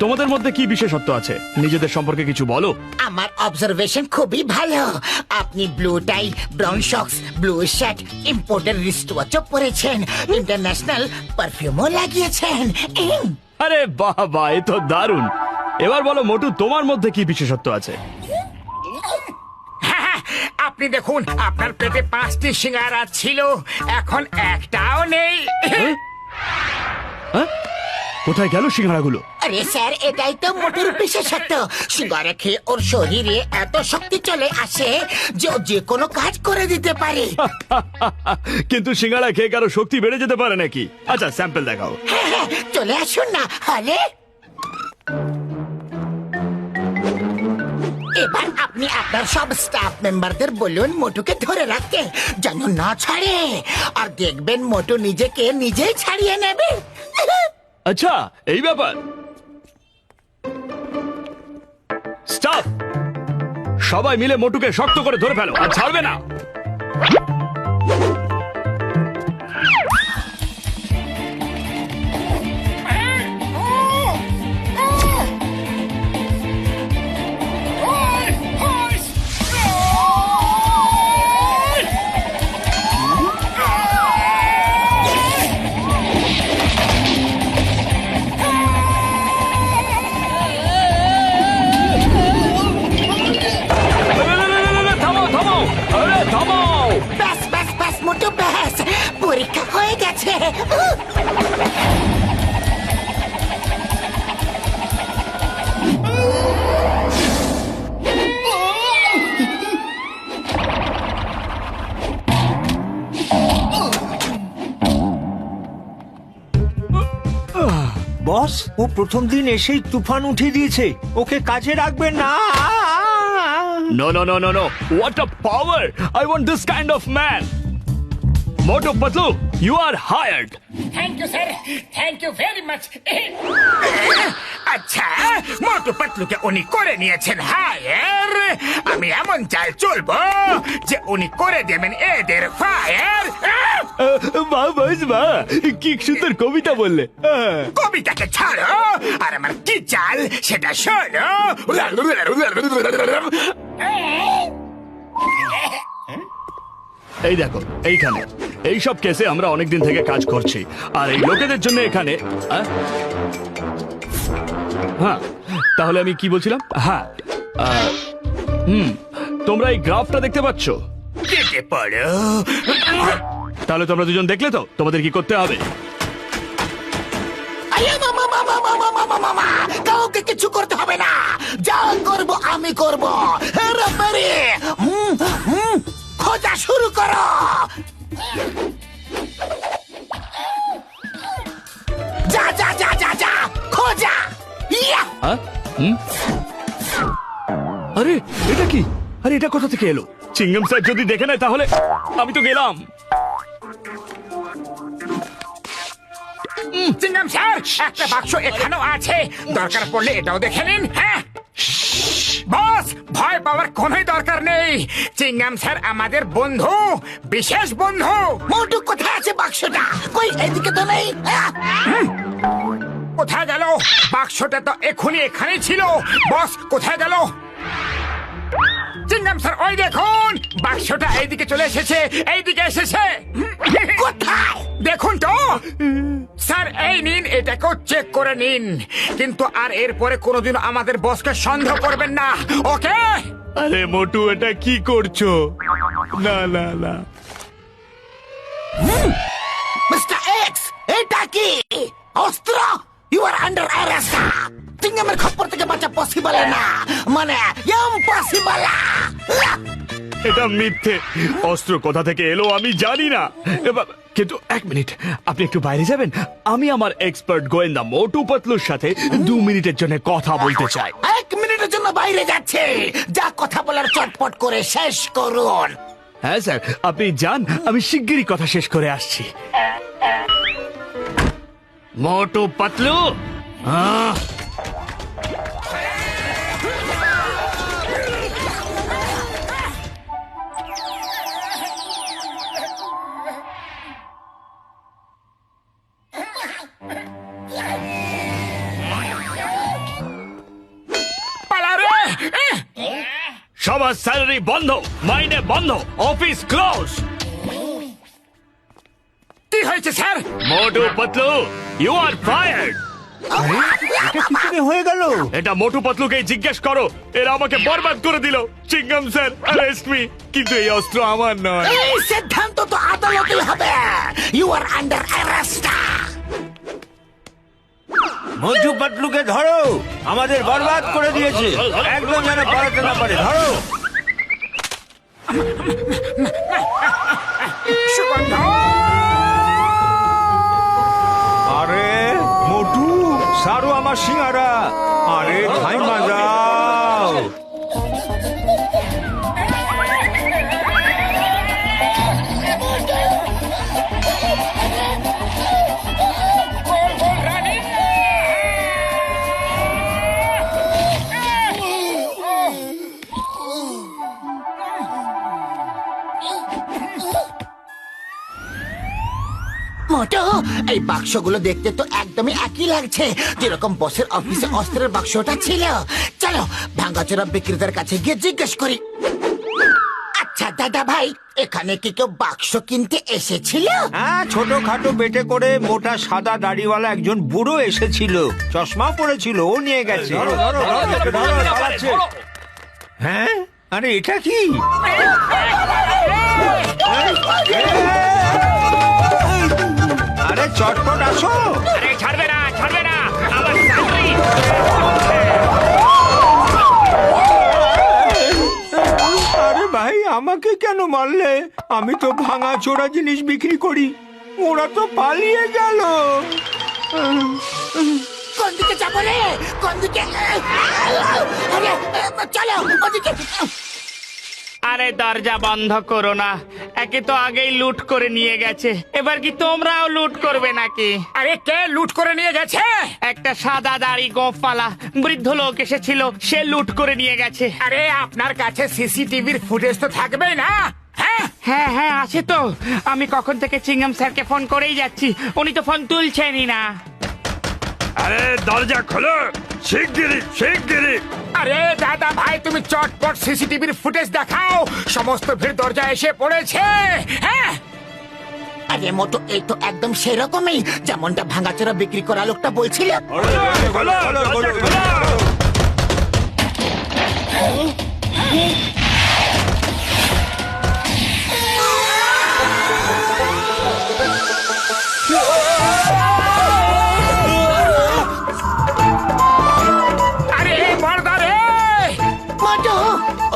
তোমাদের মধ্যে কি বিশেষত্ব আছে নিজেদের সম্পর্কে কিছু বলো। আমার অবজারভেশন খুবই ভালো। আপনি blue tie, brown socks, blue shirt, imported রিস্টওয়াচও পরেছেন, ইন্টারন্যাশনাল পারফিউমও লাগিয়েছেন। আরে বাহ বাহ, এ তো দারুণ। এবার বলো মোটু, তোমার মধ্যে কি বিশেষত্ব আছে? আপনি দেখুন, আপনার পেটে 5টি সিঙ্গারা ছিল, এখন একটাও নেই। হ্যাঁ? কোথায় গেল সিঙ্গারাগুলো? আরে স্যার, এটাই তো মোটুর বিশেষত্ব। সিঙ্গারা খেয়ে ওর শরীরে এত শক্তি চলে আসে যে ও যে কোনো কাজ করে দিতে পারে। কিন্তু সিঙ্গারা খেয়ে কারো শক্তি বেড়ে যেতে পারে নাকি? আচ্ছা, স্যাম্পল দেখাও। হ্যাঁ, চলে আসুন না হলে। এবার আপনি আপনার সব স্টাফ মেম্বারদের বলুন মোটুকে ধরে রাখতে, যেন না ছাড়ে। আর দেখবেন মোটু নিজেকে নিজেই ছাড়িয়ে নেবে। আচ্ছা, এই ব্যাপার। স্টাফ, সবাই মিলে মোটুকে শক্ত করে ধরে ফেলো, আর ছাড়বে না। ব্যাস ব্যাস ব্যাস মোটু, ব্যাস, পরীক্ষা হয়ে গেছে। বস, ও প্রথম দিন এসেই তুফান উঠিয়ে দিয়েছে। ওকে কাজে রাখবেন না। No, no, no, no, no. What a power! I want this kind of man. Motu Patlu, you are hired. Thank you sir, thank you very much. আচ্ছা, মোটু পাতলুকে উনি করে নিয়েছেন হায়ার। আমি এমন চাল চলবো যে উনি করে দেবেন এদের ফায়ার। বাহ বস বাহ, কি সুন্দর কবিতা বললে। কবিতাকে ছাড়ো, আর আমার কি চাল সেটা শোনো। এই দেখো, এইখানে এই সব কেসে আমরা অনেকদিন থেকে কাজ করছি, আর এই লোকেদের জন্য এখানে হ্যাঁ, তাহলে আমি কি বলছিলাম? হ্যাঁ, তোমরা এই গ্রাফটা দেখতে পাচ্ছ? কেটে পড়ো। তাহলে তোমরা দুজন দেখলে তো তোমাদের কি করতে হবে? কাউকে কিছু করতে হবে না, যা করবো আমি করবো। খোঁজা শুরু করো। যা যা যা যা যা, খোঁজা। ইয়া! আরে এটা কি? আরে এটা কোথা থেকে এলো? চিংগাম স্যার যদি দেখে নেয় তাহলে আমি তো গেলাম। চিংগাম স্যার, একটা বাক্স এখানেও আছে, দরকার পড়লে এটাও দেখে নিন। হ্যাঁ বস, ভয় পাওয়ার কোনোই দরকার নেই। চিংগাম স্যার আমাদের বন্ধু, বিশেষ বন্ধু। মোটু কোথায় আছে বাক্সটা? কই, এদিকে তো নেই। কোথায় গেল বাক্সটা? তো এখনই এখানেই ছিল। বস, কোথায় গেল? চিংগাম স্যার, ওই দেখুন, বাক্সটা এইদিকে চলে এসেছে, এইদিকে এসেছে। কোথায়? দেখুন তো স্যার, এই নিন, এটাকেও চেক করে নিন, কিন্তু আর এরপরে কোনোদিন আমাদের বসকে সন্দেহ করবেন না, ওকে? আরে মোটু, এটা কি করছো? না না না। মিস্টার এক্স, এটা কি অস্ত্র? You are under arrest. চিংগামের খপ্পর থেকে বাঁচা পসিবল না, মানে ইম্পসিবল। এটা মিথ্যে। অস্ত্র কোথা থেকে এলো আমি জানি না, কিন্তু এক মিনিট, আপনি একটু বাইরে যাবেন? আমি আমার এক্সপার্ট গোয়েন্দা মোটু পাতলুর সাথে 2 মিনিটের জন্য কথা বলতে চাই। 1 মিনিটের জন্য বাইরে যাচ্ছে, যা কথা বলার চটপট করে শেষ করুন। হ্যাঁ স্যার, আপনি যান, আমি শিগগিরই কথা শেষ করে আসছি। মোটু পাতলু, সবার স্যালারি বন্ধ, মাইনে বন্ধ, অফিস ক্লোজ। কি হয়েছে sir? Motu Patlu, you are fired. এটা কি করে হয়ে গেল? এটা মোটু পাতলুকে জিজ্ঞেস করো, এরা আমাকে বরবাদ করে দিল। চিংগাম স্যার, অ্যারেস্ট মি, কিন্তু এই অস্ত্র আমার নয়। এই সিদ্ধান্ত তো আদালতেই হবে। You are under arrest. Manju পাতলুকে ধরো, আমাদের বরবাদ করে দিয়েছে, একদম যেন পালাতে না পারে। ধরো। সুগন্ধ, আরে মোটু, সারো আমার সিঙ্গারা। আরে থাইমা যাও। মোটো, এই বাক্সগুলো দেখতে তো একদমই একই লাগছে, যেরকম বসের অফিসে অস্ত্রের বাক্সটা ছিল। চলো ভাঙ্গাচোরা বিক্রেতার কাছে গিয়ে জিজ্ঞেস করি। আচ্ছা দাদা ভাই, এখানে কি কেউ বাক্স কিনতে এসেছিল? হ্যাঁ, ছোটখাটো বেটে করে মোটা সাদা দাড়িওয়ালা একজন বুড়ো এসেছিল, চশমা পড়েছিল, ও নিয়ে গেছে। হ্যাঁ, আরে এটা কি? আরে চটপট আসো। আরে ছাড়বে না, ছাড়বে না, আমার স্যালারি। আরে ভাই, আমাকে কেন মারলে? আমি তো ভাঙা চোরা জিনিস বিক্রি করি, ওরা তো পালিয়ে গেল। কোন দিকে যাবো রে? কোন দিকে? আরে চলো ওদিকে। আরে দরজা বন্ধ করো না, একে তো আগেই লুট করে নিয়ে গেছে, এবার কি তোমরাও লুট করবে নাকি? আরে কে লুট করে নিয়ে গেছে? একটা সাদা দাড়ি গোফওয়ালা বৃদ্ধ লোক এসেছিল, সে লুট করে নিয়ে গেছে। আরে আপনার কাছে সিসিটিভির ফুটেজ তো থাকবে না? হ্যাঁ, হ্যাঁ হ্যাঁ আছে তো, আমি কখন থেকে চিংগাম স্যারকে ফোন করেই যাচ্ছি, উনি তো ফোন তুলছেনই না। আরে দরজা খোলো, শিগগিরই, শিগগিরই। আরে দাদা ভাই, তুমি চটপট সিসিটিভির ফুটেজ দেখাও, সমস্ত ভিড় দরজা এসে পড়েছে। হ্যাঁ, আরে মোটো, এই তো একদম সেরকমই যেমনটা ভাঙাচোরা বিক্রি করা লোকটা বলছিল। খোলো, দরজা খোলো। আরে বড়দারে, মোটো,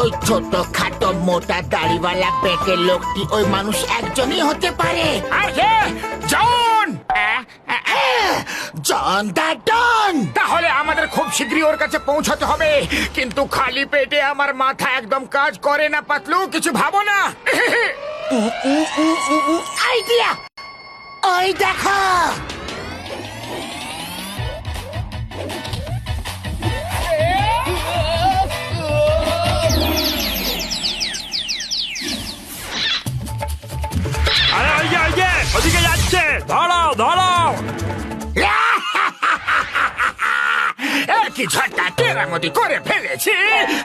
ওই ছোট খাটো মোটা দাড়িওয়ালা পেটের লোকটি ওই মানুষ একজনই হতে পারে। আরে জন, জন দা ডন। তাহলে আমাদের খুব শীঘ্রই ওর কাছে পৌঁছাতে হবে, কিন্তু খালি পেটে আমার মাথা একদম কাজ করে না পাতলু, কিছু ভাবো না। আইডিয়া, ওই দেখো। আরে ওই যে, ওদিকে যাচ্ছে, ধরো, ধরো। কি ঝটকা কেরামতি করে ফেলেছি,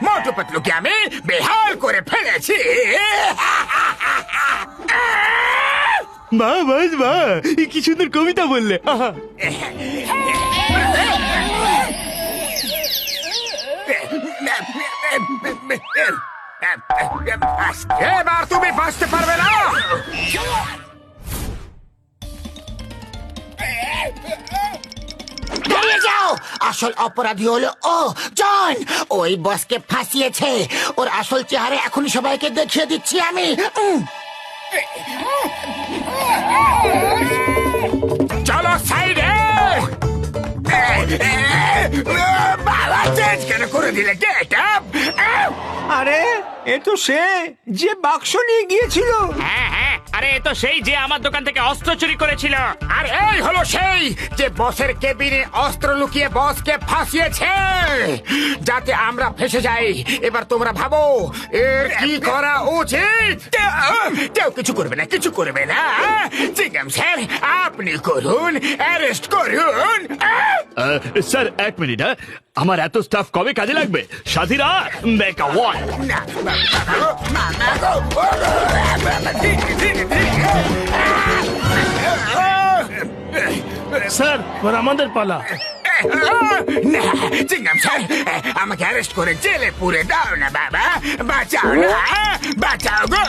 মোটু পাতলুকে আমি বেহাল করে ফেলেছি। বাহ বাস বাহ, কি সুন্দর কবিতা বললে। আহা। এবার তুমি বাঁচতে পারবে না। দাঁড়িয়ে যাও, আসল অপরাধী হলো ও জন। ওই বসকে ফাঁসিয়েছে, ওর আসল চেহারা এখনই সবাইকে দেখিয়ে দিচ্ছি আমি। চলো সাইডে। বাবা চেঞ্জ কেন করে দিলে গেট আপ? আরে এ তো সে যে বাক্স নিয়ে গিয়েছিল। হ্যাঁ হ্যাঁ, আরে এ তো সেই যে আমার দোকান থেকে অস্ত্র চুরি করেছিল। আর এই হলো সেই যে বসের কেবিনে অস্ত্র লুকিয়ে বসকে ফাঁসিয়েছে যাতে আমরা ফেসে যাই। এবার তোমরা ভাবো এর কি করা উচিত। কেউ কিছু করবে না, কিছু করবে না। চিংগাম স্যার আপনি করুন, অ্যারেস্ট করুন। স্যার এক মিনিট, আমার এত স্টাফ কবে কাজে লাগবে? সাথীরা মেকা ওয়ান। না, না গো। স্যার আমাদের পালা। না, চিংগাম স্যার আমাকে অ্যারেস্ট করে জেলে পুরে দাও না বাবা, বাঁচাও না, বাঁচাও গো।